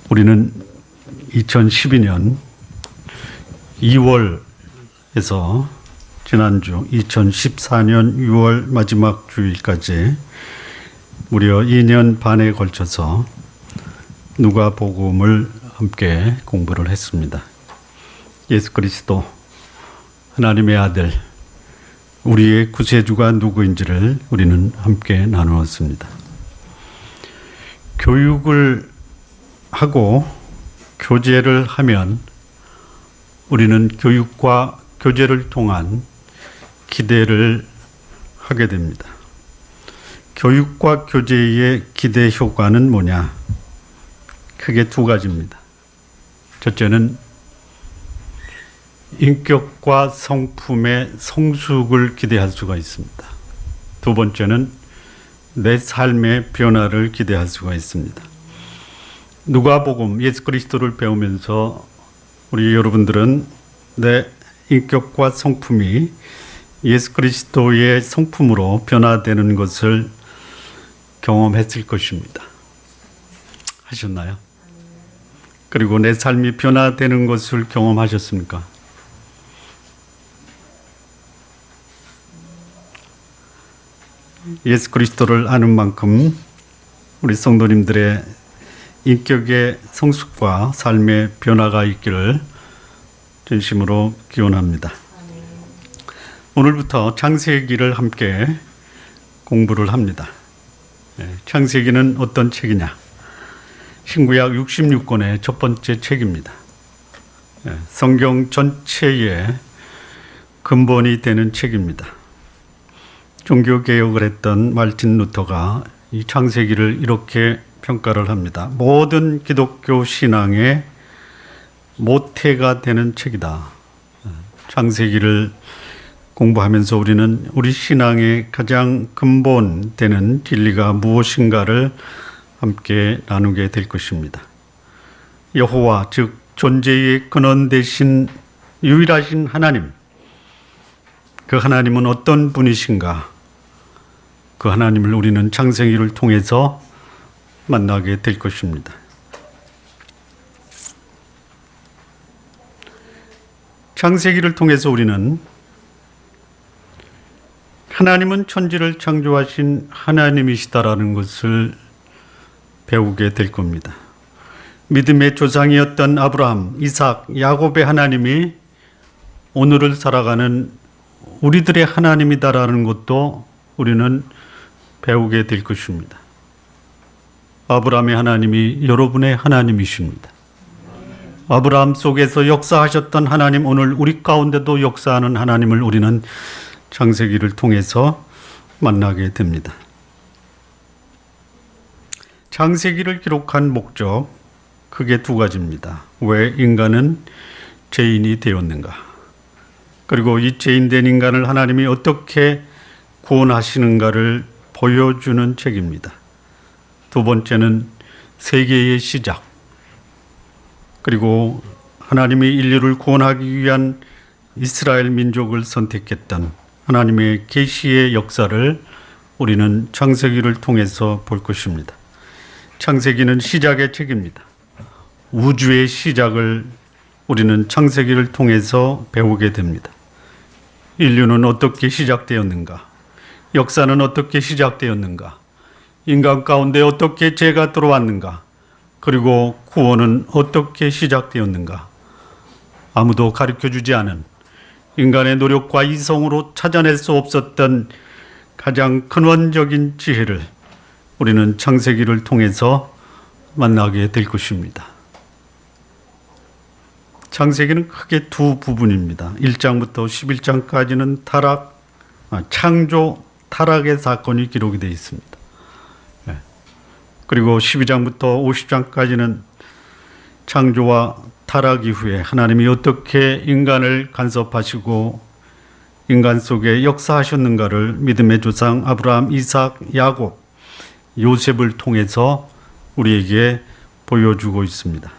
우리는 2012년 2월에서 지난주 2014년 6월 마지막 주일까지 무려 2년 반에 걸쳐서 누가복음을 함께 공부를 했습니다. 예수 그리스도 하나님의 아들, 우리의 구세주가 누구인지를 우리는 함께 나누었습니다. 교육을 하고 교제를 하면 우리는 교육과 교제를 통한 기대를 하게 됩니다. 교육과 교제의 기대 효과는 뭐냐? 크게 두 가지입니다. 첫째는 인격과 성품의 성숙을 기대할 수가 있습니다. 두 번째는 내 삶의 변화를 기대할 수가 있습니다. 누가복음 예수 그리스도를 배우면서 우리 여러분들은 내 인격과 성품이 예수 그리스도의 성품으로 변화되는 것을 경험했을 것입니다. 하셨나요? 그리고 내 삶이 변화되는 것을 경험하셨습니까? 예수 그리스도를 아는 만큼 우리 성도님들의 인격의 성숙과 삶의 변화가 있기를 진심으로 기원합니다. 오늘부터 창세기를 함께 공부를 합니다. 창세기는 어떤 책이냐? 신구약 66권의 첫 번째 책입니다. 성경 전체의 근본이 되는 책입니다. 종교개혁을 했던 말틴 루터가 이 창세기를 이렇게 평가를 합니다. 모든 기독교 신앙의 모태가 되는 책이다. 창세기를 공부하면서 우리는 우리 신앙의 가장 근본되는 진리가 무엇인가를 함께 나누게 될 것입니다. 여호와, 즉 존재의 근원 되신 유일하신 하나님, 그 하나님은 어떤 분이신가? 그 하나님을 우리는 창세기를 통해서 만나게 될 것입니다. 창세기를 통해서 우리는 하나님은 천지를 창조하신 하나님이시다라는 것을 배우게 될 겁니다. 믿음의 조상이었던 아브라함, 이삭, 야곱의 하나님이 오늘을 살아가는 우리들의 하나님이다라는 것도 우리는 배우게 될 것입니다. 아브라함의 하나님이 여러분의 하나님이십니다. 아브라함 속에서 역사하셨던 하나님, 오늘 우리 가운데도 역사하는 하나님을 우리는 창세기를 통해서 만나게 됩니다. 창세기를 기록한 목적, 크게 두 가지입니다. 왜 인간은 죄인이 되었는가? 그리고 이 죄인된 인간을 하나님이 어떻게 구원하시는가를 보여주는 책입니다. 두 번째는 세계의 시작, 그리고 하나님이 인류를 구원하기 위한 이스라엘 민족을 선택했던 하나님의 계시의 역사를 우리는 창세기를 통해서 볼 것입니다. 창세기는 시작의 책입니다. 우주의 시작을 우리는 창세기를 통해서 배우게 됩니다. 인류는 어떻게 시작되었는가? 역사는 어떻게 시작되었는가? 인간 가운데 어떻게 죄가 들어왔는가? 그리고 구원은 어떻게 시작되었는가? 아무도 가르쳐주지 않은 인간의 노력과 이성으로 찾아낼 수 없었던 가장 근원적인 지혜를 우리는 창세기를 통해서 만나게 될 것입니다. 창세기는 크게 두 부분입니다. 1장부터 11장까지는 창조 타락의 사건이 기록이 되어 있습니다. 그리고 12장부터 50장까지는 창조와 타락 이후에 하나님이 어떻게 인간을 간섭하시고 인간 속에 역사하셨는가를 믿음의 조상 아브라함, 이삭, 야곱, 요셉을 통해서 우리에게 보여주고 있습니다.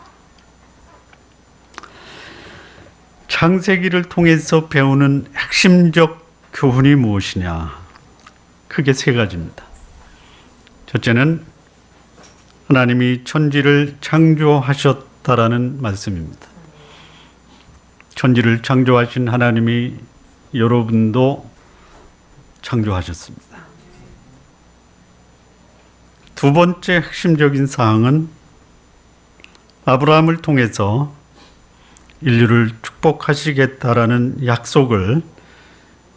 창세기를 통해서 배우는 핵심적 교훈이 무엇이냐? 크게 세 가지입니다. 첫째는 하나님이 천지를 창조하셨다라는 말씀입니다. 천지를 창조하신 하나님이 여러분도 창조하셨습니다. 두 번째 핵심적인 사항은 아브라함을 통해서 인류를 축복하시겠다라는 약속을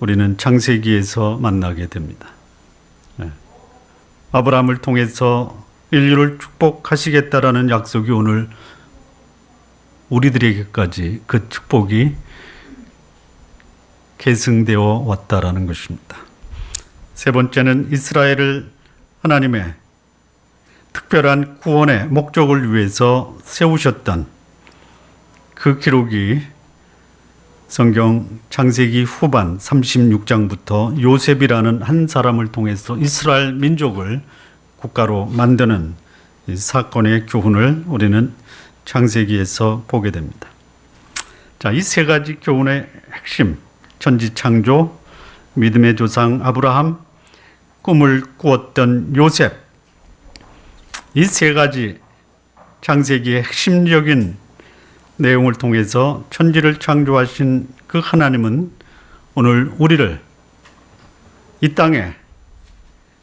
우리는 창세기에서 만나게 됩니다. 아브라함을 통해서 인류를 축복하시겠다라는 약속이 오늘 우리들에게까지 그 축복이 계승되어 왔다라는 것입니다. 세 번째는 이스라엘을 하나님의 특별한 구원의 목적을 위해서 세우셨던 그 기록이 성경 창세기 후반 36장부터 요셉이라는 한 사람을 통해서 이스라엘 민족을 국가로 만드는 이 사건의 교훈을 우리는 창세기에서 보게 됩니다. 자, 이 세 가지 교훈의 핵심, 천지 창조, 믿음의 조상 아브라함, 꿈을 꾸었던 요셉, 이 세 가지 창세기의 핵심적인 내용을 통해서 천지를 창조하신 그 하나님은 오늘 우리를 이 땅에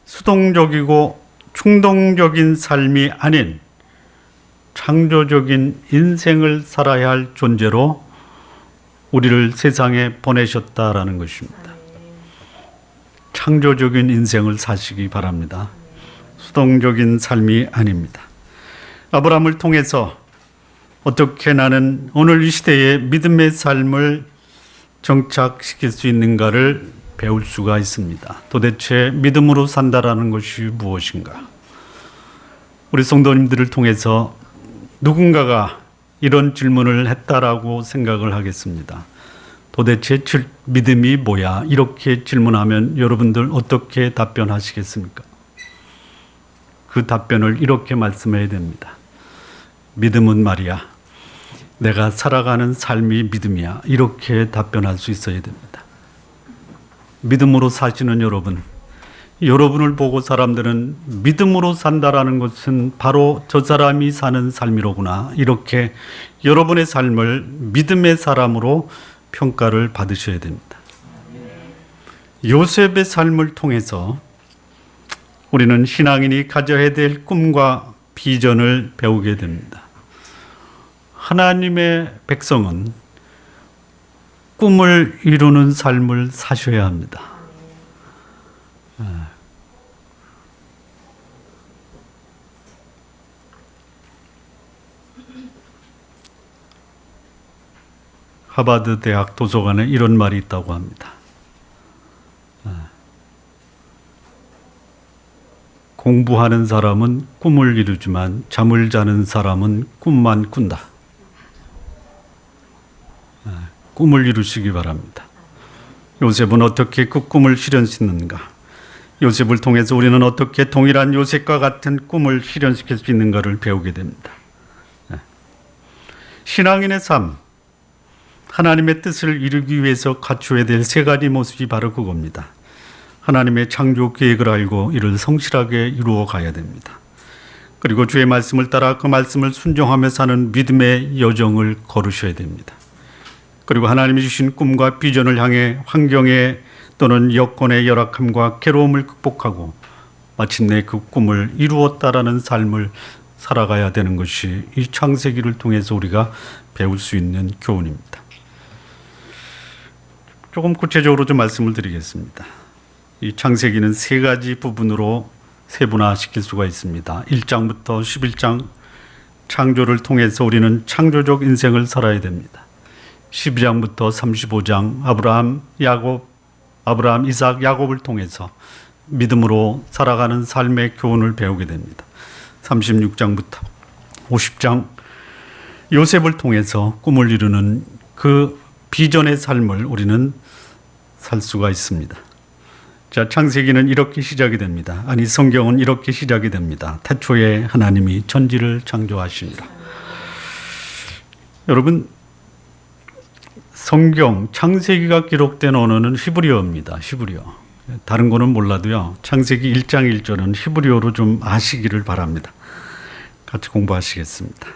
수동적이고 충동적인 삶이 아닌 창조적인 인생을 살아야 할 존재로 우리를 세상에 보내셨다라는 것입니다. 창조적인 인생을 사시기 바랍니다. 수동적인 삶이 아닙니다. 아브라함을 통해서 어떻게 나는 오늘 이 시대에 믿음의 삶을 정착시킬 수 있는가를 배울 수가 있습니다. 도대체 믿음으로 산다라는 것이 무엇인가? 우리 성도님들을 통해서 누군가가 이런 질문을 했다라고 생각을 하겠습니다. 도대체 믿음이 뭐야? 이렇게 질문하면 여러분들 어떻게 답변하시겠습니까? 그 답변을 이렇게 말씀해야 됩니다. 믿음은 말이야, 내가 살아가는 삶이 믿음이야. 이렇게 답변할 수 있어야 됩니다. 믿음으로 사시는 여러분, 여러분을 보고 사람들은 믿음으로 산다라는 것은 바로 저 사람이 사는 삶이로구나. 이렇게 여러분의 삶을 믿음의 사람으로 평가를 받으셔야 됩니다. 요셉의 삶을 통해서 우리는 신앙인이 가져야 될 꿈과 비전을 배우게 됩니다. 하나님의 백성은 꿈을 이루는 삶을 사셔야 합니다. 하버드 대학 도서관에 이런 말이 있다고 합니다. 공부하는 사람은 꿈을 이루지만 잠을 자는 사람은 꿈만 꾼다. 꿈을 이루시기 바랍니다. 요셉은 어떻게 그 꿈을 실현시켰는가? 요셉을 통해서 우리는 어떻게 동일한 요셉과 같은 꿈을 실현시킬 수 있는가를 배우게 됩니다. 신앙인의 삶, 하나님의 뜻을 이루기 위해서 갖추어야 될 세 가지 모습이 바로 그겁니다. 하나님의 창조 계획을 알고 이를 성실하게 이루어 가야 됩니다. 그리고 주의 말씀을 따라 그 말씀을 순종하며 사는 믿음의 여정을 걸으셔야 됩니다. 그리고 하나님이 주신 꿈과 비전을 향해 환경의 또는 여건의 열악함과 괴로움을 극복하고 마침내 그 꿈을 이루었다라는 삶을 살아가야 되는 것이 이 창세기를 통해서 우리가 배울 수 있는 교훈입니다. 조금 구체적으로 좀 말씀을 드리겠습니다. 이 창세기는 세 가지 부분으로 세분화시킬 수가 있습니다. 1장부터 11장 창조를 통해서 우리는 창조적 인생을 살아야 됩니다. 12장부터 35장 아브라함, 이삭, 야곱을 통해서 믿음으로 살아가는 삶의 교훈을 배우게 됩니다. 36장부터 50장 요셉을 통해서 꿈을 이루는 그 비전의 삶을 우리는 살 수가 있습니다. 자, 창세기는 이렇게 시작이 됩니다. 아니, 성경은 이렇게 시작이 됩니다. 태초에 하나님이 천지를 창조하시니라. 여러분, 성경 창세기가 기록된 언어는 히브리어입니다. 히브리어. 다른 거는 몰라도요. 창세기 1장 1절은 히브리어로 좀 아시기를 바랍니다. 같이 공부하시겠습니다.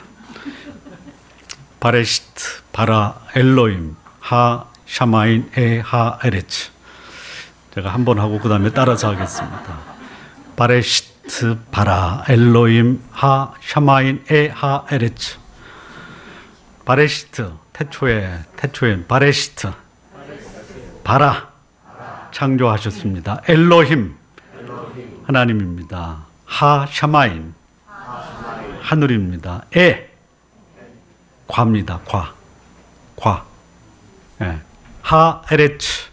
바레시트 바라 엘로임 하 샤마인 에 하 에레츠. 제가 한번 하고 그 다음에 따라서 하겠습니다. 바레시트 바라 엘로임 하 샤마인 에 하 에레츠. 바레시트 태초에 바레시트 바라 창조하셨습니다. 엘로힘 하나님입니다. 하 샤마인 하늘입니다. 에 과입니다. 과. 예. 하 에레츠.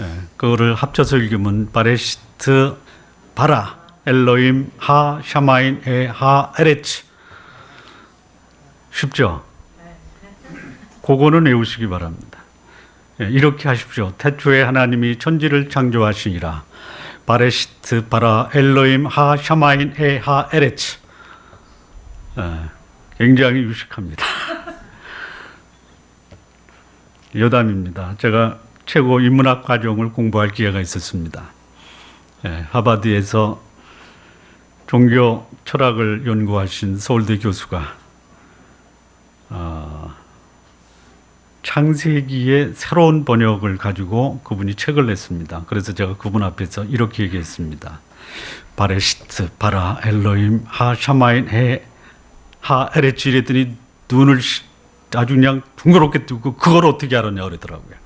예. 그거를 합쳐서 읽으면 바레시트 바라 엘로임 하 샤마인 에 하 에레츠. 쉽죠? 그거는 외우시기 바랍니다. 예. 이렇게 하십시오. 태초에 하나님이 천지를 창조하시니라. 바레시트 바라 엘로임 하 샤마인 에 하 에레츠. 예. 굉장히 유식합니다. 여담입니다. 제가 최고 인문학 과정을 공부할 기회가 있었습니다. 예, 하버드에서 종교 철학을 연구하신 서울대 교수가 창세기의 새로운 번역을 가지고 그분이 책을 냈습니다. 그래서 제가 그분 앞에서 이렇게 얘기했습니다. 바레시트 바라 엘로임 하 샤마인 해 하 에레츠 이랬더니 눈을 아주 그냥 둥그렇게 뜨고 그걸 어떻게 알았냐 그러더라고요.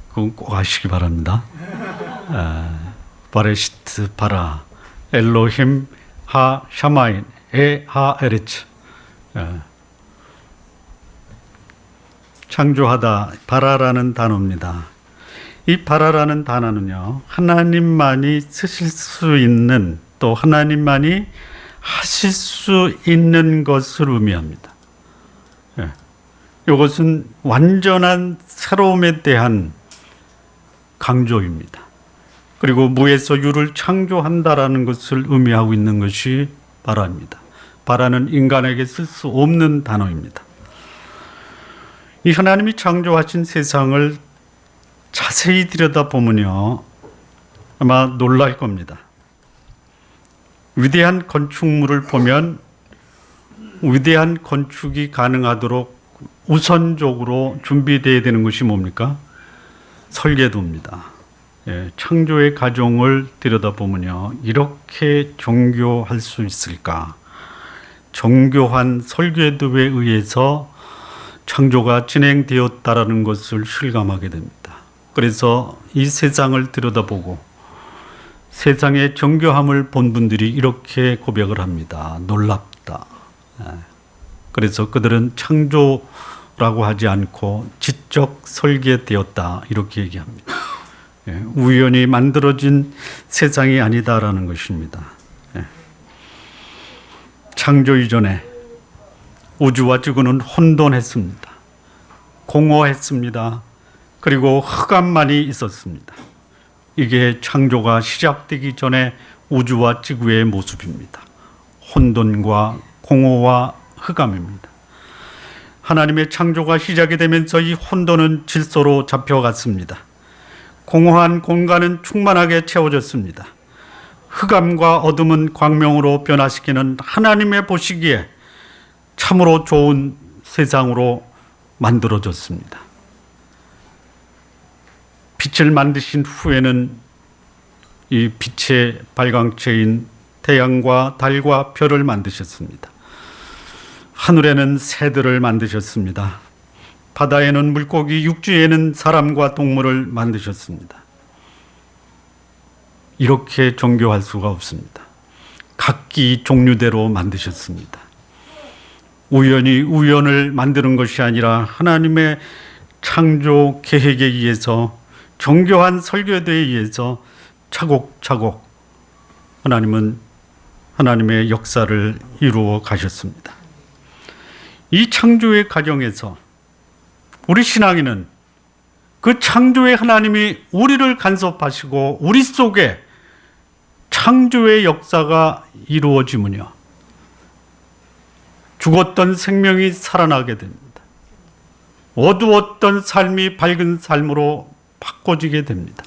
그건 꼭 아시기 바랍니다. 바레시트 바라 엘로힘 하 샤마인 에 하 에레츠. 창조하다 바라라는 단어입니다. 이 바라라는 단어는요, 하나님만이 쓰실 수 있는 또 하나님만이 하실 수 있는 것을 의미합니다. 이것은 완전한 새로움에 대한 강조입니다. 그리고 무에서 유를 창조한다라는 것을 의미하고 있는 것이 바라입니다. 바라는 인간에게 쓸 수 없는 단어입니다. 이 하나님이 창조하신 세상을 자세히 들여다보면요, 아마 놀랄 겁니다. 위대한 건축물을 보면 위대한 건축이 가능하도록 우선적으로 준비되어야 되는 것이 뭡니까? 설계도입니다. 예, 창조의 과정을 들여다보면요, 이렇게 정교할 수 있을까? 정교한 설계도에 의해서 창조가 진행되었다라는 것을 실감하게 됩니다. 그래서 이 세상을 들여다보고 세상의 정교함을 본 분들이 이렇게 고백을 합니다. 놀랍다. 그래서 그들은 창조라고 하지 않고 지적 설계되었다 이렇게 얘기합니다. 우연히 만들어진 세상이 아니다라는 것입니다. 창조 이전에 우주와 지구는 혼돈했습니다. 공허했습니다. 그리고 흑암만이 있었습니다. 이게 창조가 시작되기 전에 우주와 지구의 모습입니다. 혼돈과 공허와 흑암입니다. 하나님의 창조가 시작이 되면서 이 혼돈은 질서로 잡혀갔습니다. 공허한 공간은 충만하게 채워졌습니다. 흑암과 어둠은 광명으로 변화시키는 하나님의 보시기에 참으로 좋은 세상으로 만들어졌습니다. 빛을 만드신 후에는 이 빛의 발광체인 태양과 달과 별을 만드셨습니다. 하늘에는 새들을 만드셨습니다. 바다에는 물고기, 육지에는 사람과 동물을 만드셨습니다. 이렇게 정교할 수가 없습니다. 각기 종류대로 만드셨습니다. 우연히 우연을 만드는 것이 아니라 하나님의 창조 계획에 의해서 정교한 설계도에 의해서 차곡차곡 하나님은 하나님의 역사를 이루어 가셨습니다. 이 창조의 과정에서 우리 신앙인은 그 창조의 하나님이 우리를 간섭하시고 우리 속에 창조의 역사가 이루어지면요, 죽었던 생명이 살아나게 됩니다. 어두웠던 삶이 밝은 삶으로 바꿔지게 됩니다.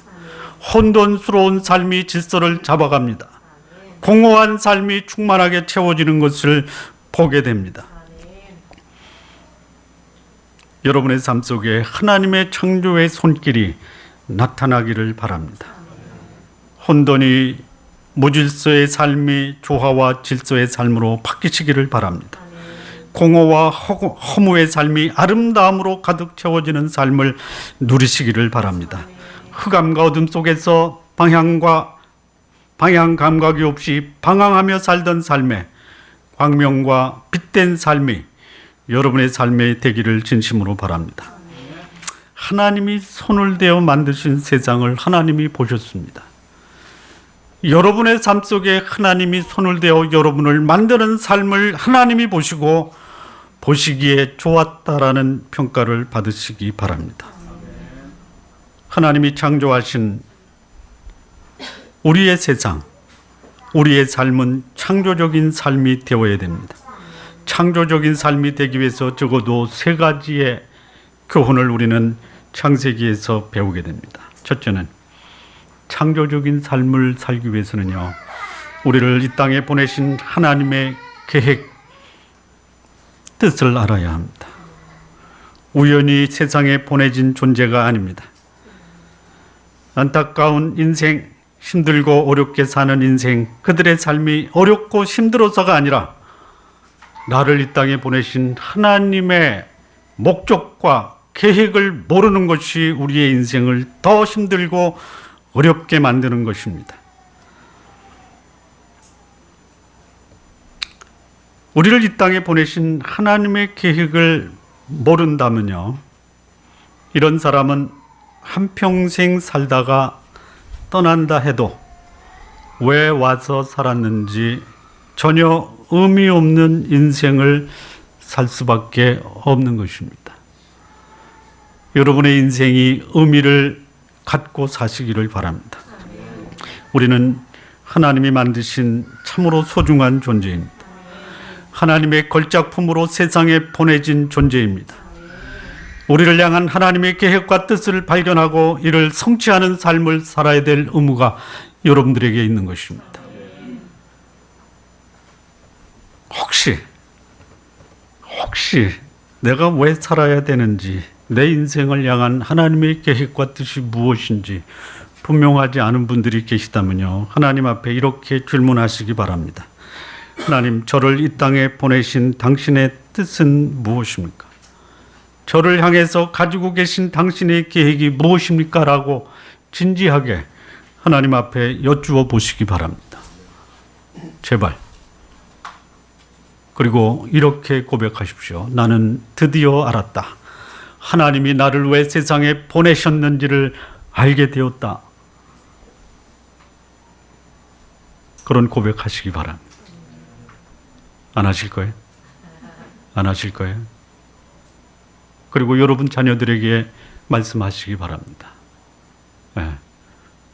혼돈스러운 삶이 질서를 잡아갑니다. 공허한 삶이 충만하게 채워지는 것을 보게 됩니다. 여러분의 삶 속에 하나님의 창조의 손길이 나타나기를 바랍니다. 혼돈이 무질서의 삶이 조화와 질서의 삶으로 바뀌시기를 바랍니다. 공허와 허무의 삶이 아름다움으로 가득 채워지는 삶을 누리시기를 바랍니다. 흑암과 어둠 속에서 방향 감각이 없이 방황하며 살던 삶에 광명과 빛된 삶이 여러분의 삶에 되기를 진심으로 바랍니다. 하나님이 손을 대어 만드신 세상을 하나님이 보셨습니다. 여러분의 삶 속에 하나님이 손을 대어 여러분을 만드는 삶을 하나님이 보시고 보시기에 좋았다라는 평가를 받으시기 바랍니다. 하나님이 창조하신 우리의 세상, 우리의 삶은 창조적인 삶이 되어야 됩니다. 창조적인 삶이 되기 위해서 적어도 세 가지의 교훈을 우리는 창세기에서 배우게 됩니다. 첫째는 창조적인 삶을 살기 위해서는요, 우리를 이 땅에 보내신 하나님의 계획, 뜻을 알아야 합니다. 우연히 세상에 보내진 존재가 아닙니다. 안타까운 인생, 힘들고 어렵게 사는 인생, 그들의 삶이 어렵고 힘들어서가 아니라 나를 이 땅에 보내신 하나님의 목적과 계획을 모르는 것이 우리의 인생을 더 힘들고 어렵게 만드는 것입니다. 우리를 이 땅에 보내신 하나님의 계획을 모른다면요, 이런 사람은 한평생 살다가 떠난다 해도 왜 와서 살았는지 전혀 의미 없는 인생을 살 수밖에 없는 것입니다. 여러분의 인생이 의미를 갖고 사시기를 바랍니다. 우리는 하나님이 만드신 참으로 소중한 존재입니다. 하나님의 걸작품으로 세상에 보내진 존재입니다. 우리를 향한 하나님의 계획과 뜻을 발견하고 이를 성취하는 삶을 살아야 될 의무가 여러분들에게 있는 것입니다. 혹시 내가 왜 살아야 되는지, 내 인생을 향한 하나님의 계획과 뜻이 무엇인지 분명하지 않은 분들이 계시다면요, 하나님 앞에 이렇게 질문하시기 바랍니다. 하나님, 저를 이 땅에 보내신 당신의 뜻은 무엇입니까? 저를 향해서 가지고 계신 당신의 계획이 무엇입니까? 라고 진지하게 하나님 앞에 여쭈어 보시기 바랍니다. 제발. 그리고 이렇게 고백하십시오. 나는 드디어 알았다. 하나님이 나를 왜 세상에 보내셨는지를 알게 되었다. 그런 고백하시기 바랍니다. 안 하실 거예요? 안 하실 거예요? 그리고 여러분 자녀들에게 말씀하시기 바랍니다. 네.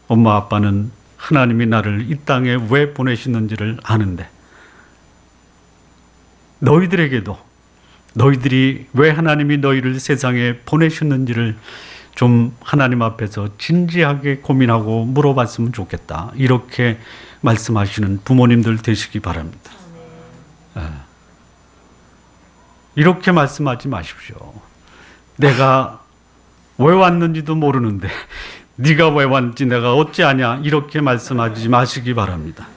엄마 아빠는 하나님이 나를 이 땅에 왜 보내시는지를 아는데 너희들에게도 너희들이 왜 하나님이 너희를 세상에 보내셨는지를 좀 하나님 앞에서 진지하게 고민하고 물어봤으면 좋겠다. 이렇게 말씀하시는 부모님들 되시기 바랍니다. 이렇게 말씀하지 마십시오. 내가 왜 왔는지도 모르는데 네가 왜 왔는지 내가 어찌 아냐, 이렇게 말씀하지 마시기 바랍니다.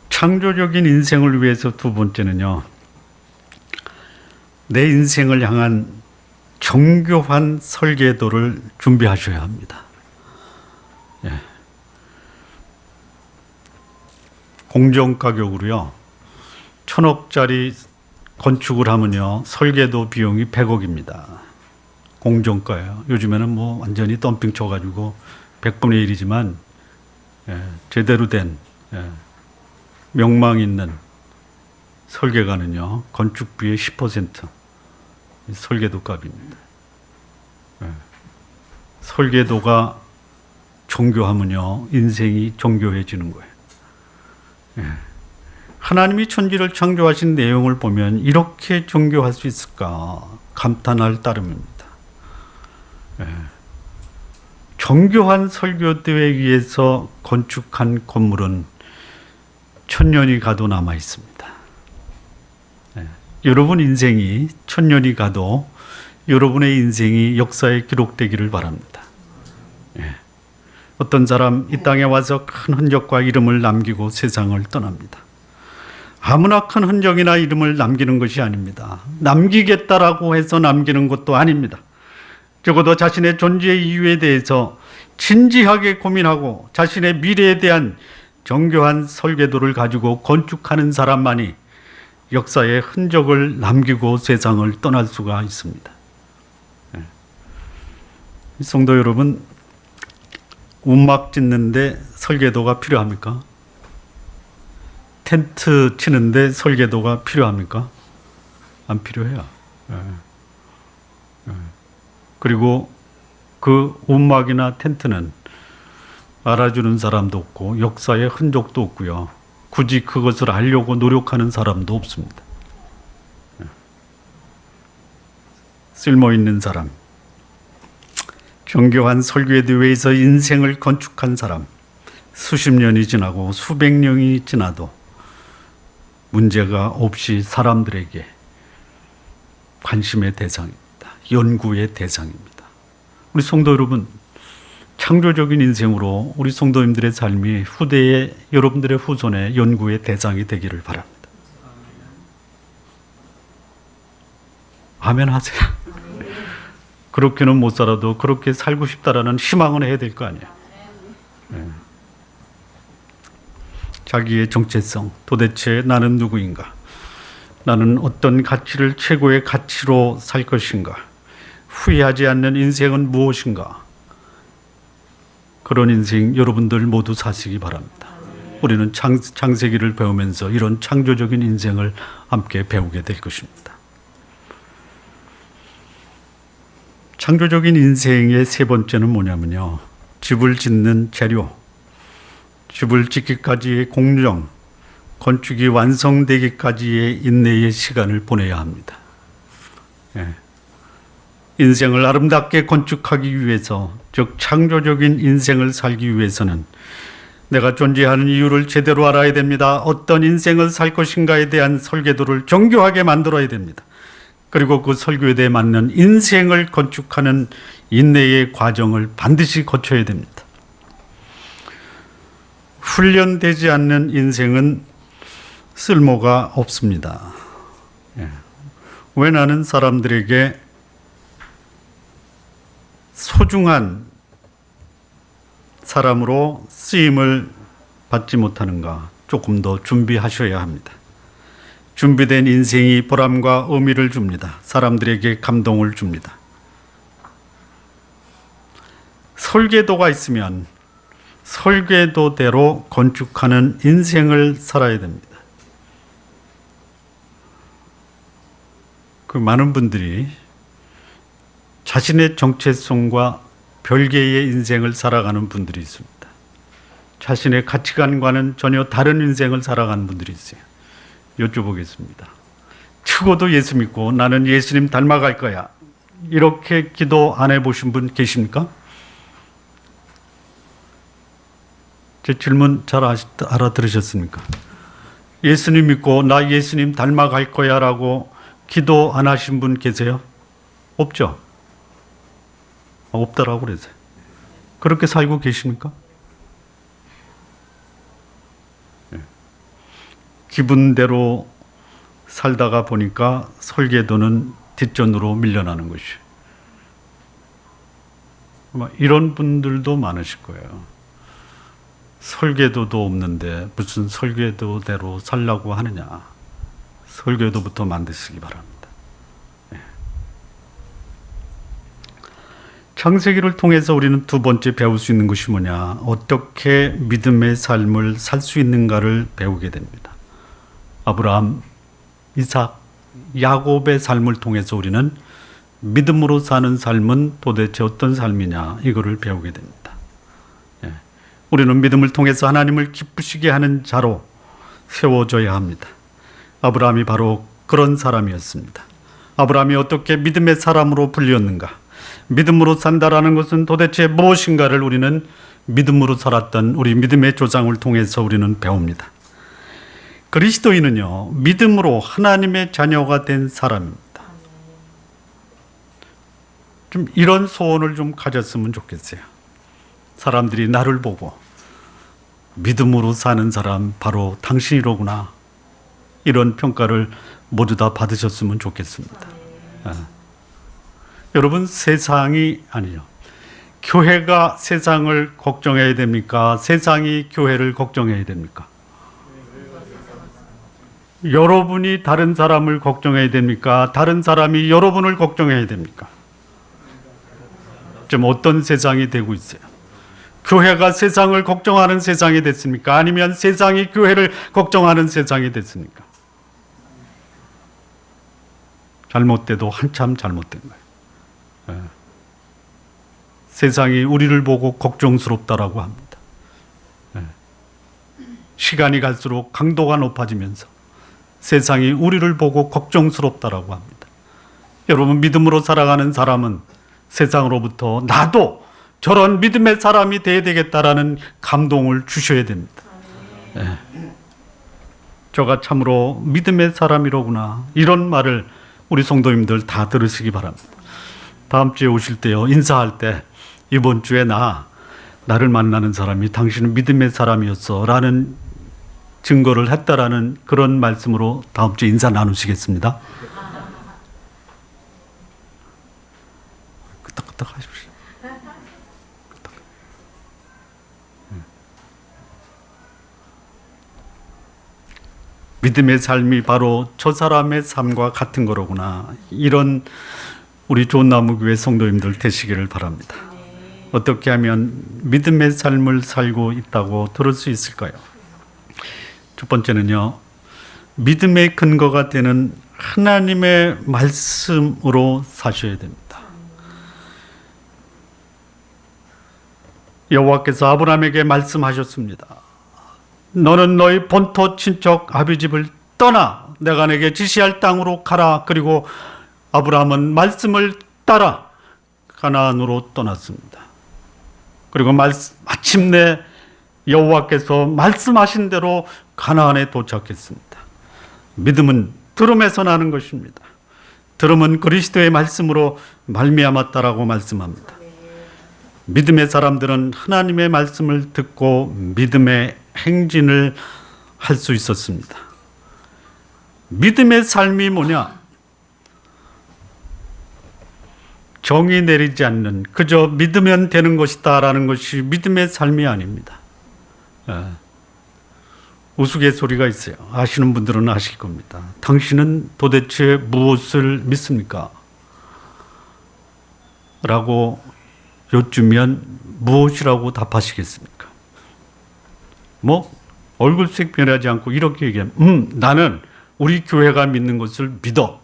창조적인 인생을 위해서 두 번째는요, 내 인생을 향한 정교한 설계도를 준비하셔야 합니다. 공정가격으로요, 1,000억짜리 건축을 하면요, 설계도 비용이 100억입니다. 공정가예요. 요즘에는 뭐 완전히 덤핑 쳐가지고 100분의 1이지만 제대로 된 명망 있는 설계가는요, 건축비의 10% 설계도 값입니다. 설계도가 정교하면요, 인생이 정교해지는 거예요. 하나님이 천지를 창조하신 내용을 보면 이렇게 정교할 수 있을까 감탄할 따름입니다. 정교한 설교대에 의해서 건축한 건물은 천년이 가도 남아 있습니다. 여러분 인생이 천년이 가도 여러분의 인생이 역사에 기록되기를 바랍니다. 어떤 사람 이 땅에 와서 큰 흔적과 이름을 남기고 세상을 떠납니다. 아무나 큰 흔적이나 이름을 남기는 것이 아닙니다. 남기겠다라고 해서 남기는 것도 아닙니다. 적어도 자신의 존재 이유에 대해서 진지하게 고민하고 자신의 미래에 대한 정교한 설계도를 가지고 건축하는 사람만이 역사의 흔적을 남기고 세상을 떠날 수가 있습니다. 성도 여러분, 움막 짓는데 설계도가 필요합니까? 텐트 치는데 설계도가 필요합니까? 안 필요해요. 그리고 그 움막이나 텐트는 알아주는 사람도 없고 역사의 흔적도 없고요. 굳이 그것을 알려고 노력하는 사람도 없습니다. 쓸모있는 사람, 정교한 설교에 의해서 인생을 건축한 사람, 수십 년이 지나고 수백 년이 지나도 문제가 없이 사람들에게 관심의 대상입니다. 연구의 대상입니다. 우리 성도 여러분, 창조적인 인생으로 우리 성도님들의 삶이 후대의 여러분들의 후손의 연구의 대상이 되기를 바랍니다. 아멘 하세요. 그렇게는 못 살아도 그렇게 살고 싶다라는 희망은 해야 될 거 아니에요. 자기의 정체성, 도대체 나는 누구인가? 나는 어떤 가치를 최고의 가치로 살 것인가? 후회하지 않는 인생은 무엇인가? 그런 인생 여러분들 모두 사시기 바랍니다. 우리는 창세기를 배우면서 이런 창조적인 인생을 함께 배우게 될 것입니다. 창조적인 인생의 세 번째는 뭐냐면요, 집을 짓는 재료, 집을 짓기까지의 공정, 건축이 완성되기까지의 인내의 시간을 보내야 합니다. 인생을 아름답게 건축하기 위해서, 즉 창조적인 인생을 살기 위해서는 내가 존재하는 이유를 제대로 알아야 됩니다. 어떤 인생을 살 것인가에 대한 설계도를 정교하게 만들어야 됩니다. 그리고 그 설교에 대해 맞는 인생을 건축하는 인내의 과정을 반드시 거쳐야 됩니다. 훈련되지 않는 인생은 쓸모가 없습니다. 왜 나는 사람들에게 소중한 사람으로 쓰임을 받지 못하는가? 조금 더 준비하셔야 합니다. 준비된 인생이 보람과 의미를 줍니다. 사람들에게 감동을 줍니다. 설계도가 있으면 설계도대로 건축하는 인생을 살아야 됩니다. 그 많은 분들이 자신의 정체성과 별개의 인생을 살아가는 분들이 있습니다. 자신의 가치관과는 전혀 다른 인생을 살아가는 분들이 있어요. 여쭤보겠습니다. 죽어도 예수 믿고 나는 예수님 닮아갈 거야, 이렇게 기도 안 해보신 분 계십니까? 제 질문 잘 알아들으셨습니까? 예수님 믿고 나 예수님 닮아갈 거야 라고 기도 안 하신 분 계세요? 없죠? 없다라고 그러세요. 그렇게 살고 계십니까? 기분대로 살다가 보니까 설계도는 뒷전으로 밀려나는 것이에요. 이런 분들도 많으실 거예요. 설계도도 없는데 무슨 설계도대로 살라고 하느냐. 설계도부터 만드시기 바랍니다. 창세기를 통해서 우리는 두 번째 배울 수 있는 것이 뭐냐, 어떻게 믿음의 삶을 살 수 있는가를 배우게 됩니다. 아브라함, 이삭, 야곱의 삶을 통해서 우리는 믿음으로 사는 삶은 도대체 어떤 삶이냐, 이거를 배우게 됩니다. 우리는 믿음을 통해서 하나님을 기쁘시게 하는 자로 세워져야 합니다. 아브라함이 바로 그런 사람이었습니다. 아브라함이 어떻게 믿음의 사람으로 불렸는가? 믿음으로 산다라는 것은 도대체 무엇인가를 우리는 믿음으로 살았던 우리 믿음의 조상을 통해서 우리는 배웁니다. 그리스도인은요, 믿음으로 하나님의 자녀가 된 사람입니다. 좀 이런 소원을 좀 가졌으면 좋겠어요. 사람들이 나를 보고 믿음으로 사는 사람 바로 당신이로구나, 이런 평가를 모두 다 받으셨으면 좋겠습니다. 여러분, 세상이 아니요, 교회가 세상을 걱정해야 됩니까? 세상이 교회를 걱정해야 됩니까? 여러분이 다른 사람을 걱정해야 됩니까? 다른 사람이 여러분을 걱정해야 됩니까? 지금 어떤 세상이 되고 있어요? 교회가 세상을 걱정하는 세상이 됐습니까? 아니면 세상이 교회를 걱정하는 세상이 됐습니까? 잘못돼도 한참 잘못된 거예요. 세상이 우리를 보고 걱정스럽다라고 합니다. 시간이 갈수록 강도가 높아지면서 세상이 우리를 보고 걱정스럽다라고 합니다. 여러분, 믿음으로 살아가는 사람은 세상으로부터 나도 저런 믿음의 사람이 되어야 되겠다라는 감동을 주셔야 됩니다. 저가 참으로 믿음의 사람이로구나, 이런 말을 우리 성도님들 다 들으시기 바랍니다. 다음 주에 오실 때요, 인사할 때 이번 주에 나를 만나는 사람이 당신은 믿음의 사람이었어 라는 증거를 했다라는 그런 말씀으로 다음 주에 인사 나누시겠습니다. 끄떡끄떡 하십시오. 믿음의 삶이 바로 저 사람의 삶과 같은 거로구나, 이런 우리 좋은나무교회 성도님들 되시기를 바랍니다. 어떻게 하면 믿음의 삶을 살고 있다고 들을 수 있을까요? 첫 번째는요, 믿음의 근거가 되는 하나님의 말씀으로 사셔야 됩니다. 여호와께서 아브라함에게 말씀하셨습니다. 너는 너희 본토 친척 아비집을 떠나 내가 내게 지시할 땅으로 가라. 그리고 아브라함은 말씀을 따라 가나안으로 떠났습니다. 그리고 마침내 여호와께서 말씀하신 대로 가나안에 도착했습니다. 믿음은 들음에서 나는 것입니다. 들음은 그리스도의 말씀으로 말미암았다라고 말씀합니다. 믿음의 사람들은 하나님의 말씀을 듣고 믿음의 행진을 할 수 있었습니다. 믿음의 삶이 뭐냐? 정이 내리지 않는, 그저 믿으면 되는 것이다 라는 것이 믿음의 삶이 아닙니다. 우스갯소리가 있어요. 아시는 분들은 아실 겁니다. 당신은 도대체 무엇을 믿습니까? 라고 여쭈면 무엇이라고 답하시겠습니까? 얼굴색 변하지 않고 이렇게 얘기하면 나는 우리 교회가 믿는 것을 믿어.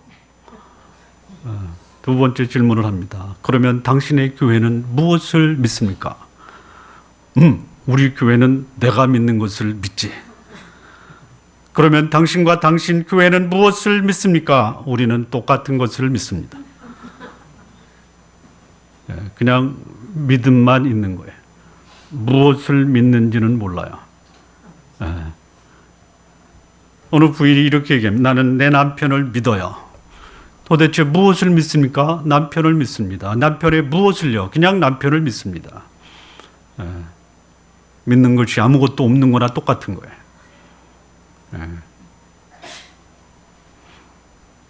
두 번째 질문을 합니다. 그러면 당신의 교회는 무엇을 믿습니까? 우리 교회는 내가 믿는 것을 믿지. 그러면 당신과 당신 교회는 무엇을 믿습니까? 우리는 똑같은 것을 믿습니다. 그냥 믿음만 있는 거예요. 무엇을 믿는지는 몰라요. 어느 부인이 이렇게 얘기합니다. 나는 내 남편을 믿어요. 도대체 무엇을 믿습니까? 남편을 믿습니다. 남편의 무엇을요? 그냥 남편을 믿습니다. 믿는 것이 아무것도 없는 거나 똑같은 거예요.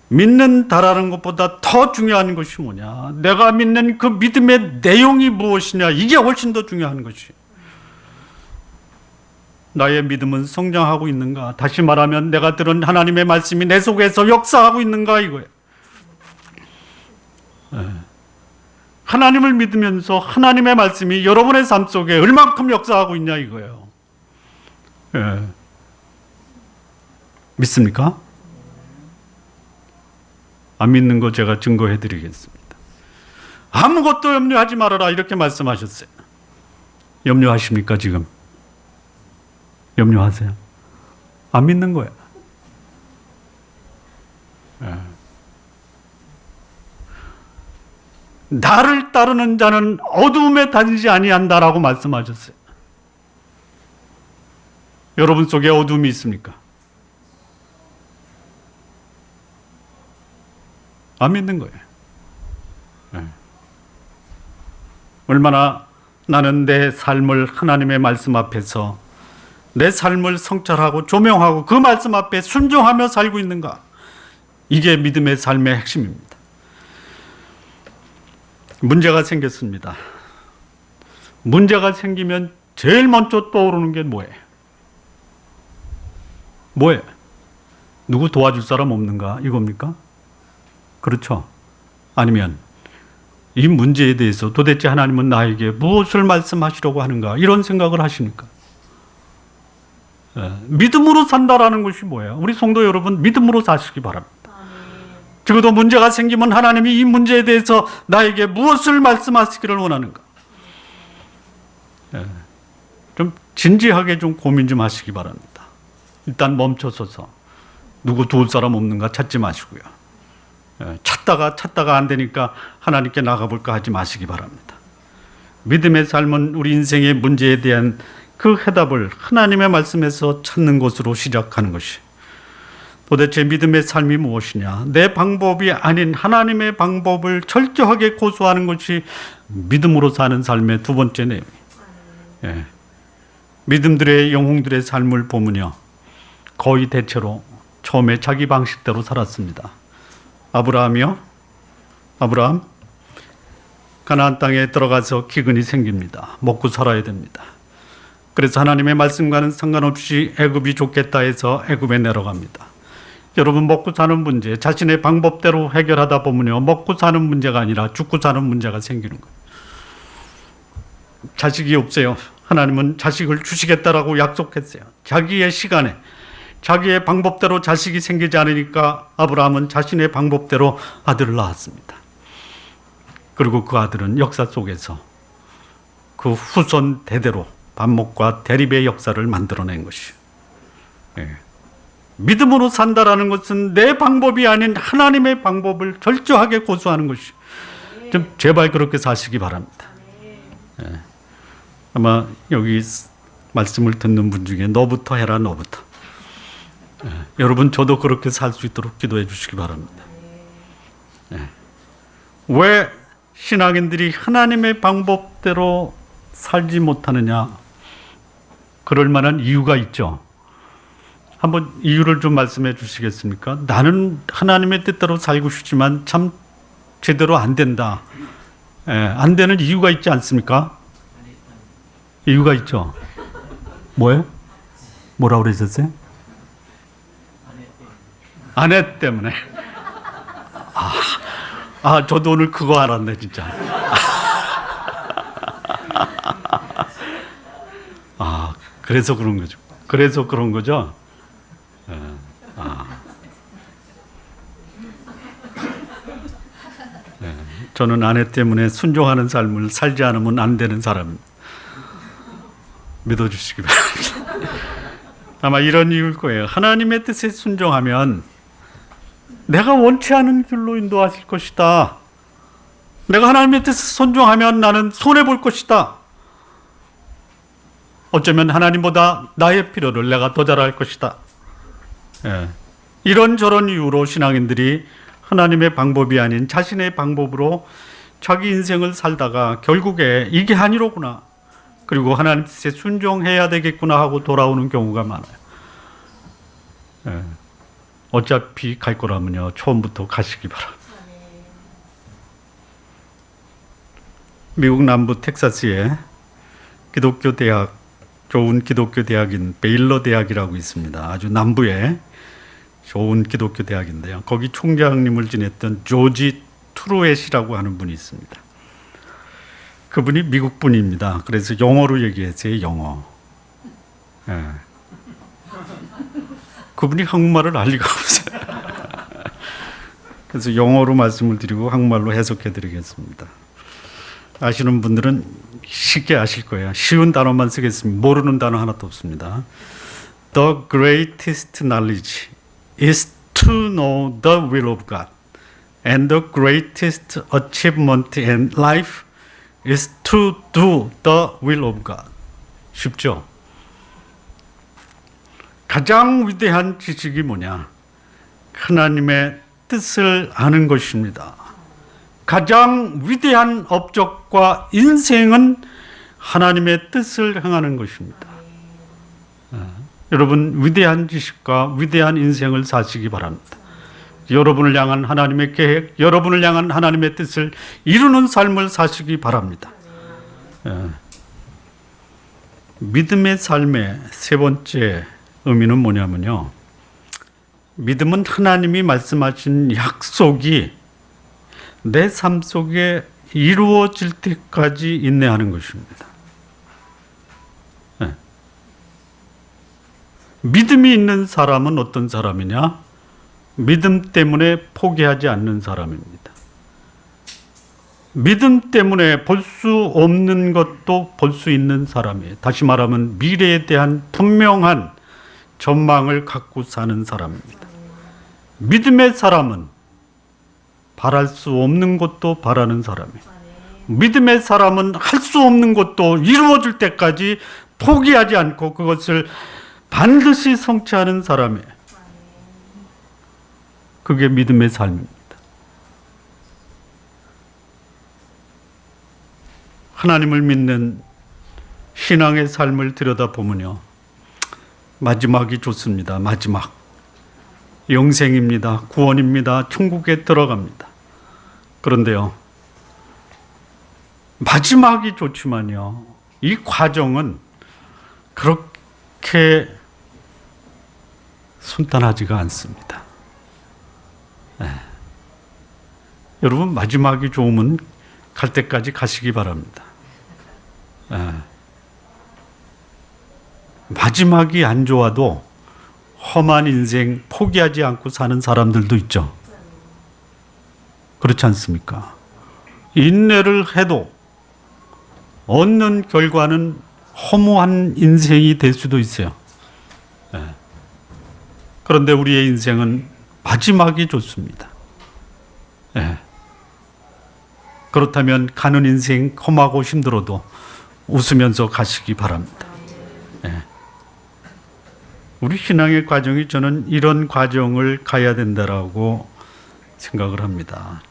믿는다라는 것보다 더 중요한 것이 뭐냐? 내가 믿는 그 믿음의 내용이 무엇이냐? 이게 훨씬 더 중요한 것이. 나의 믿음은 성장하고 있는가? 다시 말하면 내가 들은 하나님의 말씀이 내 속에서 역사하고 있는가 이거예요. 하나님을 믿으면서 하나님의 말씀이 여러분의 삶 속에 얼만큼 역사하고 있냐 이거예요. 믿습니까? 안 믿는 거 제가 증거해 드리겠습니다. 아무것도 염려하지 말아라 이렇게 말씀하셨어요. 염려하십니까 지금? 염려하세요? 안 믿는 거예요. 예. 나를 따르는 자는 어두움에 다니지 아니한다라고 말씀하셨어요. 여러분 속에 어둠이 있습니까? 안 믿는 거예요. 네. 얼마나 나는 내 삶을 하나님의 말씀 앞에서 내 삶을 성찰하고 조명하고 그 말씀 앞에 순종하며 살고 있는가? 이게 믿음의 삶의 핵심입니다. 문제가 생겼습니다. 문제가 생기면 제일 먼저 떠오르는 게 뭐예요? 뭐예요? 누구 도와줄 사람 없는가? 이겁니까? 그렇죠? 아니면 이 문제에 대해서 도대체 하나님은 나에게 무엇을 말씀하시려고 하는가? 이런 생각을 하십니까? 믿음으로 산다라는 것이 뭐예요? 우리 성도 여러분, 믿음으로 사시기 바랍니다. 적어도 문제가 생기면 하나님이 이 문제에 대해서 나에게 무엇을 말씀하시기를 원하는가? 좀 진지하게 좀 고민 좀 하시기 바랍니다. 일단 멈춰서서 누구 도울 사람 없는가 찾지 마시고요. 찾다가 안 되니까 하나님께 나가볼까 하지 마시기 바랍니다. 믿음의 삶은 우리 인생의 문제에 대한 그 해답을 하나님의 말씀에서 찾는 것으로 시작하는 것이, 도대체 믿음의 삶이 무엇이냐? 내 방법이 아닌 하나님의 방법을 철저하게 고수하는 것이 믿음으로 사는 삶의 두 번째 내용이에요. 믿음들의 영웅들의 삶을 보면요, 거의 대체로 처음에 자기 방식대로 살았습니다. 아브라함 가나안 땅에 들어가서 기근이 생깁니다. 먹고 살아야 됩니다. 그래서 하나님의 말씀과는 상관없이 애굽이 좋겠다 해서 애굽에 내려갑니다. 여러분, 먹고 사는 문제 자신의 방법대로 해결하다 보면요, 먹고 사는 문제가 아니라 죽고 사는 문제가 생기는 거예요. 자식이 없어요. 하나님은 자식을 주시겠다라고 약속했어요. 자기의 시간에 자기의 방법대로 자식이 생기지 않으니까 아브라함은 자신의 방법대로 아들을 낳았습니다. 그리고 그 아들은 역사 속에서 그 후손 대대로 반목과 대립의 역사를 만들어낸 것이에요. 믿음으로 산다라는 것은 내 방법이 아닌 하나님의 방법을 철저하게 고수하는 것이. 좀 제발 그렇게 사시기 바랍니다. 아마 여기 말씀을 듣는 분 중에 너부터 해라, 너부터. 여러분, 저도 그렇게 살 수 있도록 기도해 주시기 바랍니다. 왜 신앙인들이 하나님의 방법대로 살지 못하느냐? 그럴 만한 이유가 있죠. 한번 이유를 좀 말씀해 주시겠습니까? 나는 하나님의 뜻대로 살고 싶지만 참 제대로 안 된다. 안 되는 이유가 있지 않습니까? 이유가 있죠. 뭐예요? 뭐라고 그러셨어요? 아내 때문에. 저도 오늘 그거 알았네, 진짜. 그래서 그런 거죠. 그래서 그런 거죠. 저는 아내 때문에 순종하는 삶을 살지 않으면 안 되는 사람입니다. 믿어주시기 바랍니다. 아마 이런 이유일 거예요. 하나님의 뜻에 순종하면 내가 원치 않은 길로 인도하실 것이다. 내가 하나님의 뜻에 순종하면 나는 손해볼 것이다. 어쩌면 하나님보다 나의 필요를 내가 더 잘할 것이다. 이런저런 이유로 신앙인들이 하나님의 방법이 아닌 자신의 방법으로 자기 인생을 살다가 결국에 이게 아니로구나, 그리고 하나님 뜻에 순종해야 되겠구나 하고 돌아오는 경우가 많아요. 어차피 갈 거라면요, 처음부터 가시기 바랍니다. 미국 남부 텍사스에 기독교 대학, 좋은 기독교 대학인 베일러 대학이라고 있습니다. 아주 남부에 좋은 기독교 대학인데요, 거기 총장님을 지냈던 조지 트루엣이라고 하는 분이 있습니다. 그분이 미국 분입니다. 그래서 영어로 얘기했어요, 영어. 그분이 한국말을 알 리가 없어요. 그래서 영어로 말씀을 드리고 한국말로 해석해 드리겠습니다. 아시는 분들은 쉽게 아실 거예요. 쉬운 단어만 쓰겠습니다. 모르는 단어 하나도 없습니다. The greatest knowledge is to know the will of God. And the greatest achievement in life is to do the will of God. 쉽죠? 가장 위대한 지식이 뭐냐? 하나님의 뜻을 아는 것입니다. 가장 위대한 업적과 인생은 하나님의 뜻을 행하는 것입니다. 여러분, 위대한 지식과 위대한 인생을 사시기 바랍니다. 여러분을 향한 하나님의 계획, 여러분을 향한 하나님의 뜻을 이루는 삶을 사시기 바랍니다. 믿음의 삶의 세 번째 의미는 뭐냐면요. 믿음은 하나님이 말씀하신 약속이 내 삶 속에 이루어질 때까지 인내하는 것입니다. 믿음이 있는 사람은 어떤 사람이냐? 믿음 때문에 포기하지 않는 사람입니다. 믿음 때문에 볼 수 없는 것도 볼 수 있는 사람이에요. 다시 말하면 미래에 대한 분명한 전망을 갖고 사는 사람입니다. 믿음의 사람은 바랄 수 없는 것도 바라는 사람이에요. 믿음의 사람은 할 수 없는 것도 이루어질 때까지 포기하지 않고 그것을 반드시 성취하는 사람이에요. 그게 믿음의 삶입니다. 하나님을 믿는 신앙의 삶을 들여다보면요. 마지막이 좋습니다. 마지막. 영생입니다. 구원입니다. 천국에 들어갑니다. 그런데요. 마지막이 좋지만요. 이 과정은 그렇게 순탄하지가 않습니다. 여러분, 마지막이 좋으면 갈 때까지 가시기 바랍니다. 마지막이 안 좋아도 험한 인생 포기하지 않고 사는 사람들도 있죠. 그렇지 않습니까? 인내를 해도 얻는 결과는 허무한 인생이 될 수도 있어요. 그런데 우리의 인생은 마지막이 좋습니다. 그렇다면 가는 인생 험하고 힘들어도 웃으면서 가시기 바랍니다. 우리 신앙의 과정이 저는 이런 과정을 가야 된다라고 생각을 합니다.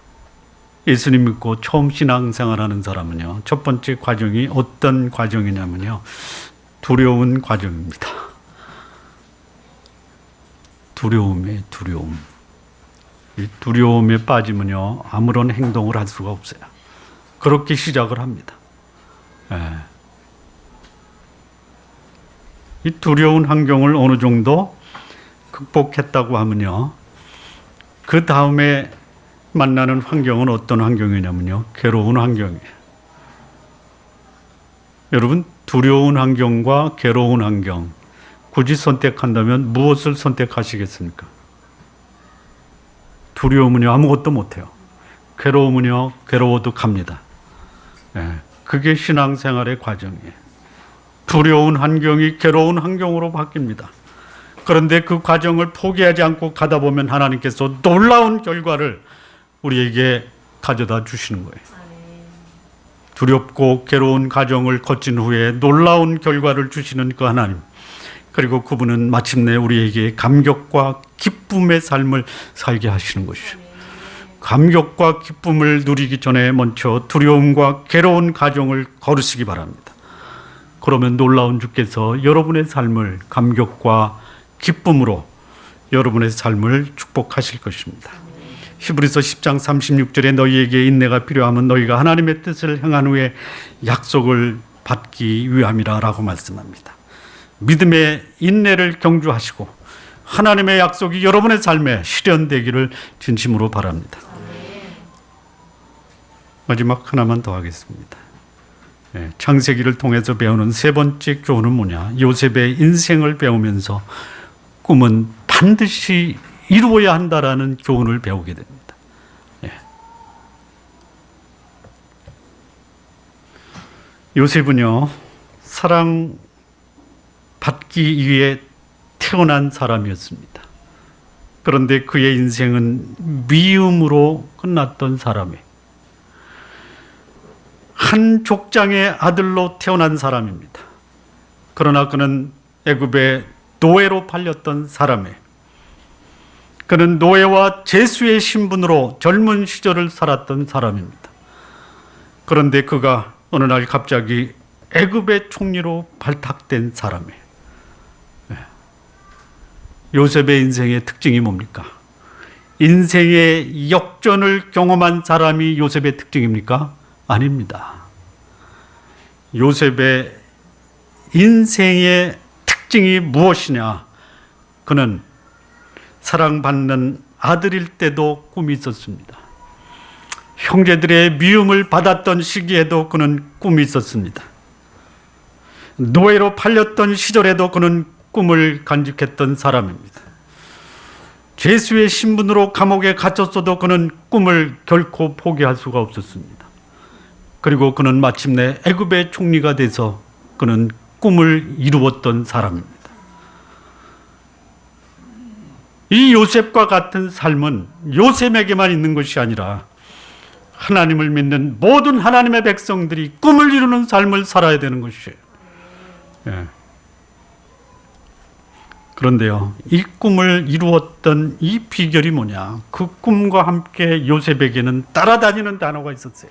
예수님 믿고 처음 신앙생활하는 사람은요. 첫 번째 과정이 어떤 과정이냐면요. 두려운 과정입니다. 두려움이에요. 두려움. 이 두려움에 빠지면요. 아무런 행동을 할 수가 없어요. 그렇게 시작을 합니다. 이 두려운 환경을 어느 정도 극복했다고 하면요. 그 다음에 만나는 환경은 어떤 환경이냐면요. 괴로운 환경이에요. 여러분, 두려운 환경과 괴로운 환경, 굳이 선택한다면 무엇을 선택하시겠습니까? 두려우면요. 아무것도 못해요. 괴로우면요. 괴로워도 갑니다. 그게 신앙생활의 과정이에요. 두려운 환경이 괴로운 환경으로 바뀝니다. 그런데 그 과정을 포기하지 않고 가다 보면 하나님께서 놀라운 결과를 우리에게 가져다 주시는 거예요. 두렵고 괴로운 과정을 거친 후에 놀라운 결과를 주시는 그 하나님. 그리고 그분은 마침내 우리에게 감격과 기쁨의 삶을 살게 하시는 것이죠. 감격과 기쁨을 누리기 전에 먼저 두려움과 괴로운 과정을 걸으시기 바랍니다. 그러면 놀라운 주께서 여러분의 삶을 감격과 기쁨으로 여러분의 삶을 축복하실 것입니다. 히브리서 10장 36절에 너희에게 인내가 필요하면 너희가 하나님의 뜻을 행한 후에 약속을 받기 위함이라 라고 말씀합니다. 믿음의 인내를 경주하시고 하나님의 약속이 여러분의 삶에 실현되기를 진심으로 바랍니다. 마지막 하나만 더 하겠습니다. 창세기를 통해서 배우는 세 번째 교훈은 뭐냐? 요셉의 인생을 배우면서 꿈은 반드시 이루어야 한다라는 교훈을 배우게 됩니다. 요셉은요, 사랑받기 위해 태어난 사람이었습니다. 그런데 그의 인생은 미움으로 끝났던 사람이에요. 한 족장의 아들로 태어난 사람입니다. 그러나 그는 애굽의 노예로 팔렸던 사람이에요. 그는 노예와 제수의 신분으로 젊은 시절을 살았던 사람입니다. 그런데 그가 어느 날 갑자기 애굽의 총리로 발탁된 사람이에요. 요셉의 인생의 특징이 뭡니까? 인생의 역전을 경험한 사람이 요셉의 특징입니까? 아닙니다. 요셉의 인생의 특징이 무엇이냐? 그는 사랑받는 아들일 때도 꿈이 있었습니다. 형제들의 미움을 받았던 시기에도 그는 꿈이 있었습니다. 노예로 팔렸던 시절에도 그는 꿈을 간직했던 사람입니다. 죄수의 신분으로 감옥에 갇혔어도 그는 꿈을 결코 포기할 수가 없었습니다. 그리고 그는 마침내 애굽의 총리가 돼서 그는 꿈을 이루었던 사람입니다. 이 요셉과 같은 삶은 요셉에게만 있는 것이 아니라 하나님을 믿는 모든 하나님의 백성들이 꿈을 이루는 삶을 살아야 되는 것이에요. 예. 그런데요, 이 꿈을 이루었던 이 비결이 뭐냐? 그 꿈과 함께 요셉에게는 따라다니는 단어가 있었어요.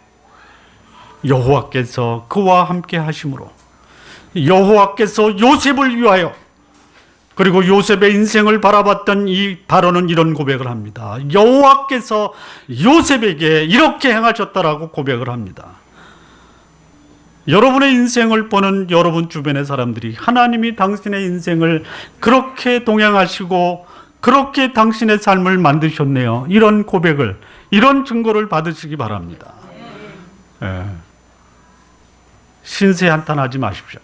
여호와께서 그와 함께 하심으로, 여호와께서 요셉을 위하여. 그리고 요셉의 인생을 바라봤던 이 바로는 이런 고백을 합니다. 여호와께서 요셉에게 이렇게 행하셨다라고 고백을 합니다. 여러분의 인생을 보는 여러분 주변의 사람들이 하나님이 당신의 인생을 그렇게 동행하시고 그렇게 당신의 삶을 만드셨네요. 이런 고백을, 이런 증거를 받으시기 바랍니다. 예. 신세 한탄하지 마십시오.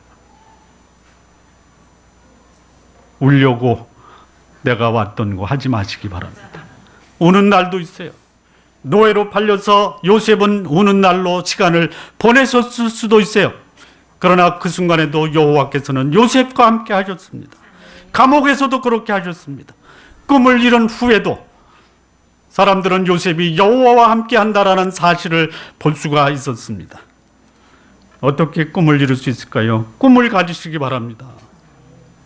울려고 내가 왔던 거 하지 마시기 바랍니다. 우는 날도 있어요. 노예로 팔려서 요셉은 우는 날로 시간을 보내셨을 수도 있어요. 그러나 그 순간에도 여호와께서는 요셉과 함께 하셨습니다. 감옥에서도 그렇게 하셨습니다. 꿈을 이룬 후에도 사람들은 요셉이 여호와와 함께 한다라는 사실을 볼 수가 있었습니다. 어떻게 꿈을 이룰 수 있을까요? 꿈을 가지시기 바랍니다.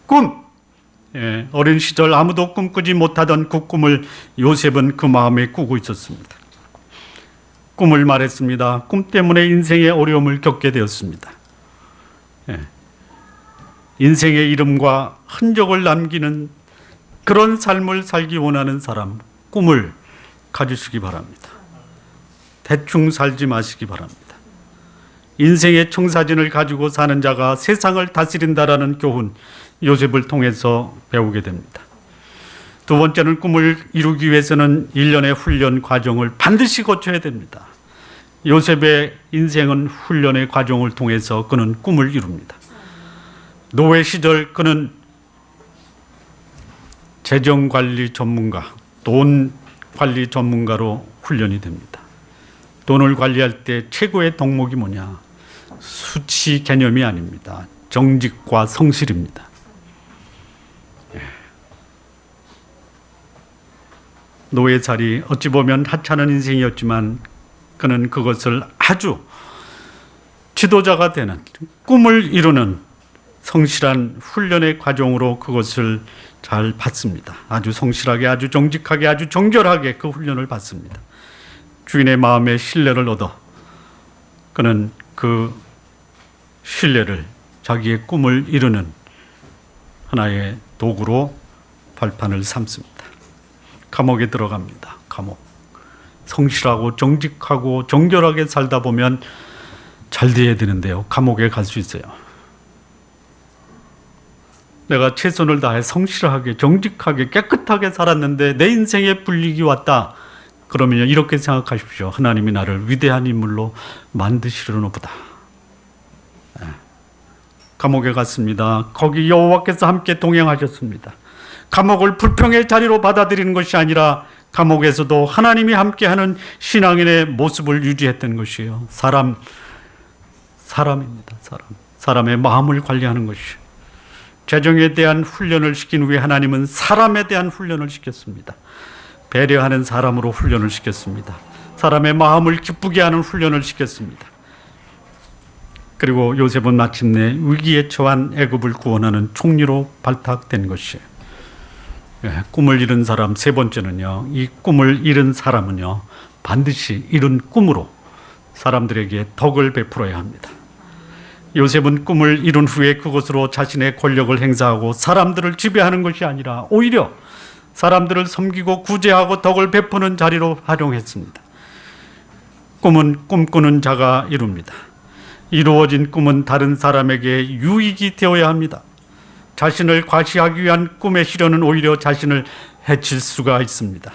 꿈! 예, 어린 시절 아무도 꿈꾸지 못하던 그 꿈을 요셉은 그 마음에 꾸고 있었습니다. 꿈을 말했습니다. 꿈 때문에 인생의 어려움을 겪게 되었습니다. 예, 인생의 이름과 흔적을 남기는 그런 삶을 살기 원하는 사람, 꿈을 가지시기 바랍니다. 대충 살지 마시기 바랍니다. 인생의 청사진을 가지고 사는 자가 세상을 다스린다라는 교훈, 요셉을 통해서 배우게 됩니다. 두 번째는 꿈을 이루기 위해서는 일련의 훈련 과정을 반드시 거쳐야 됩니다. 요셉의 인생은 훈련의 과정을 통해서 그는 꿈을 이룹니다. 노예 시절 그는 재정관리 전문가, 돈 관리 전문가로 훈련이 됩니다. 돈을 관리할 때 최고의 덕목이 뭐냐? 수치 개념이 아닙니다. 정직과 성실입니다. 노예살이 어찌 보면 하찮은 인생이었지만 그는 그것을 아주 지도자가 되는, 꿈을 이루는 성실한 훈련의 과정으로 그것을 잘 받습니다. 아주 성실하게, 아주 정직하게, 아주 정결하게 그 훈련을 받습니다. 주인의 마음에 신뢰를 얻어 그는 그 신뢰를 자기의 꿈을 이루는 하나의 도구로 발판을 삼습니다. 감옥에 들어갑니다. 감옥. 성실하고 정직하고 정결하게 살다 보면 잘 돼야 되는데요. 감옥에 갈 수 있어요. 내가 최선을 다해 성실하게 정직하게 깨끗하게 살았는데 내 인생에 불이익이 왔다. 그러면 이렇게 생각하십시오. 하나님이 나를 위대한 인물로 만드시려나 보다. 감옥에 갔습니다. 거기 여호와께서 함께 동행하셨습니다. 감옥을 불평의 자리로 받아들이는 것이 아니라 감옥에서도 하나님이 함께하는 신앙인의 모습을 유지했던 것이에요. 사람입니다. 사람의 마음을 관리하는 것이. 재정에 대한 훈련을 시킨 후에 하나님은 사람에 대한 훈련을 시켰습니다. 배려하는 사람으로 훈련을 시켰습니다. 사람의 마음을 기쁘게 하는 훈련을 시켰습니다. 그리고 요셉은 마침내 위기에 처한 애굽을 구원하는 총리로 발탁된 것이에요. 꿈을 이룬 사람 세 번째는요, 이 꿈을 이룬 사람은요 반드시 이룬 꿈으로 사람들에게 덕을 베풀어야 합니다. 요셉은 꿈을 이룬 후에 그것으로 자신의 권력을 행사하고 사람들을 지배하는 것이 아니라 오히려 사람들을 섬기고 구제하고 덕을 베푸는 자리로 활용했습니다. 꿈은 꿈꾸는 자가 이룹니다. 이루어진 꿈은 다른 사람에게 유익이 되어야 합니다. 자신을 과시하기 위한 꿈의 실현은 오히려 자신을 해칠 수가 있습니다.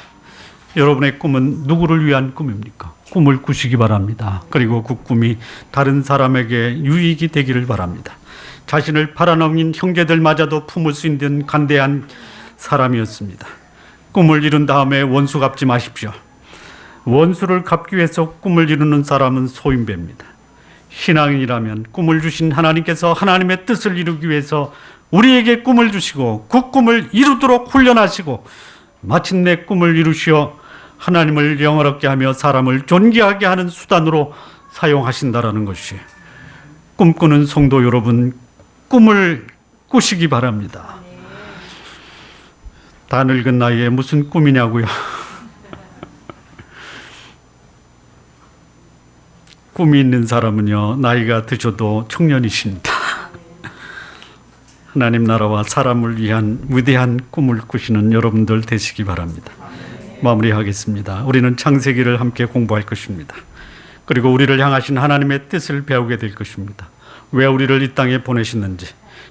여러분의 꿈은 누구를 위한 꿈입니까? 꿈을 꾸시기 바랍니다. 그리고 그 꿈이 다른 사람에게 유익이 되기를 바랍니다. 자신을 팔아넘긴 형제들마저도 품을 수 있는 간대한 사람이었습니다. 꿈을 이룬 다음에 원수 갚지 마십시오. 원수를 갚기 위해서 꿈을 이루는 사람은 소인배입니다. 신앙인이라면 꿈을 주신 하나님께서 하나님의 뜻을 이루기 위해서 우리에게 꿈을 주시고 그 꿈을 이루도록 훈련하시고 마침내 꿈을 이루시어 하나님을 영화롭게 하며 사람을 존귀하게 하는 수단으로 사용하신다라는 것이, 꿈꾸는 성도 여러분, 꿈을 꾸시기 바랍니다. 다 늙은 나이에 무슨 꿈이냐고요. 꿈이 있는 사람은요 나이가 드셔도 청년이십니다. 하나님 나라와 사람을 위한 위대한 꿈을 꾸시는 여러분들 되시기 바랍니다. 마무리하겠습니다. 우리는 창세기를 함께 공부할 것입니다. 그리고 우리를 향하신 하나님의 뜻을 배우게 될 것입니다. 왜 우리를 이 땅에 보내셨는지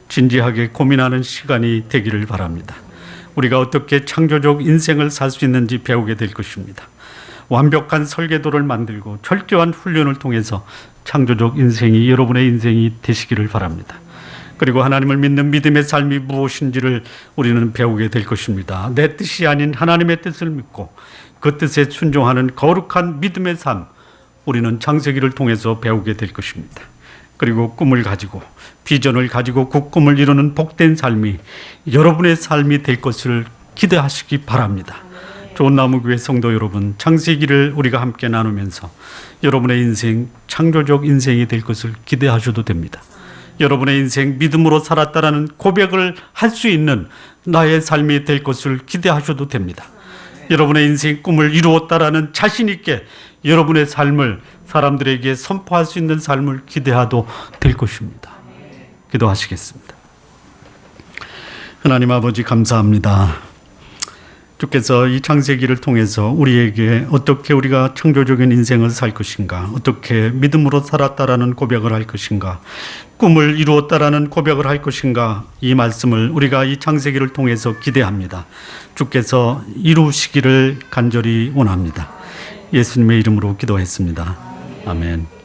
진지하게 고민하는 시간이 되기를 바랍니다. 우리가 어떻게 창조적 인생을 살 수 있는지 배우게 될 것입니다. 완벽한 설계도를 만들고 철저한 훈련을 통해서 창조적 인생이 여러분의 인생이 되시기를 바랍니다. 그리고 하나님을 믿는 믿음의 삶이 무엇인지를 우리는 배우게 될 것입니다. 내 뜻이 아닌 하나님의 뜻을 믿고 그 뜻에 순종하는 거룩한 믿음의 삶, 우리는 창세기를 통해서 배우게 될 것입니다. 그리고 꿈을 가지고 비전을 가지고 그 꿈을 이루는 복된 삶이 여러분의 삶이 될 것을 기대하시기 바랍니다. 좋은 나무교회 성도 여러분, 창세기를 우리가 함께 나누면서 여러분의 인생 창조적 인생이 될 것을 기대하셔도 됩니다. 여러분의 인생 믿음으로 살았다라는 고백을 할 수 있는 나의 삶이 될 것을 기대하셔도 됩니다. 여러분의 인생 꿈을 이루었다라는 자신 있게 여러분의 삶을 사람들에게 선포할 수 있는 삶을 기대하도 될 것입니다. 기도하시겠습니다. 하나님 아버지 감사합니다. 주께서 이 창세기를 통해서 우리에게 어떻게 우리가 창조적인 인생을 살 것인가, 어떻게 믿음으로 살았다라는 고백을 할 것인가, 꿈을 이루었다라는 고백을 할 것인가, 이 말씀을 우리가 이 창세기를 통해서 기대합니다. 주께서 이루시기를 간절히 원합니다. 예수님의 이름으로 기도했습니다. 아멘.